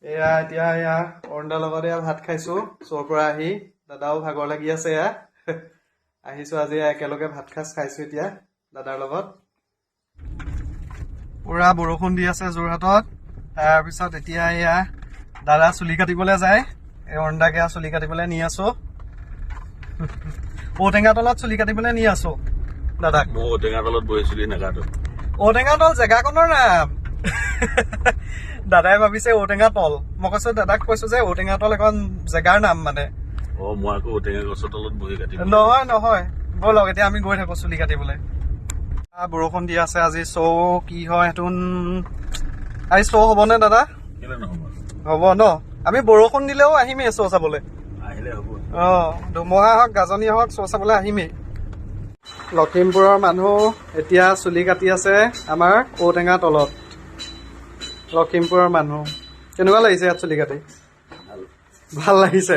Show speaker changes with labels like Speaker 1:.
Speaker 1: এয়া এতিয়া অৰুণদাৰ লগত ভাত খাইছো চোৰ পৰা আহি দাদাও ভাগৰ লাগি আছে আহিছো আজি একেলগে ভাত সাজ খাইছো এতিয়া দাদাৰ লগত পুৰা বৰষুণ দি আছে যোৰহাটত তাৰপিছত এতিয়া এয়া দাদা চুলি কাটিবলৈ যায় অৰুণদাকে চুলি কাটিবলৈ নি আছো ঔটেঙা তলত চুলি কাটিবলৈ নি আছো দাদাক
Speaker 2: মই ঔটেঙা তলত বহিছিলো নাকাটো
Speaker 1: ঔটেঙা তল জেগাকনৰ নাম দাদাই ভাবিছে ঔটেঙা তল মই কৈছো দাদাক কৈছো যে ঔটেঙা তল এখন জেগাৰ নাম মানে
Speaker 2: মই আকৌ ঔটেঙা গছৰ তলত বহি কাটিম
Speaker 1: নহয় বলক এতিয়া আমি গৈ থাকো চুলি কাটিবলৈ বৰষুণ দি আছে আজি শ্ব' কি হয় সেইটো আজি শ্ব' হবনে দাদা
Speaker 2: কেলে নহব
Speaker 1: হব ন আমি বৰষুণ দিলেও আহিমেই শ্ব' চাবলৈ
Speaker 2: আহিলে হ'ব
Speaker 1: ধুমুহা হওক গাজনি হওক শ্ব' চাবলৈ আহিমেই লখিমপুৰৰ মানুহ এতিয়া চুলি কাটি আছে আমাৰ ঔটেঙা তলত লখিমপুৰৰ মানুহ কেনেকুৱা লাগিছে ইয়াত চুলি কাটি ভাল লাগিছে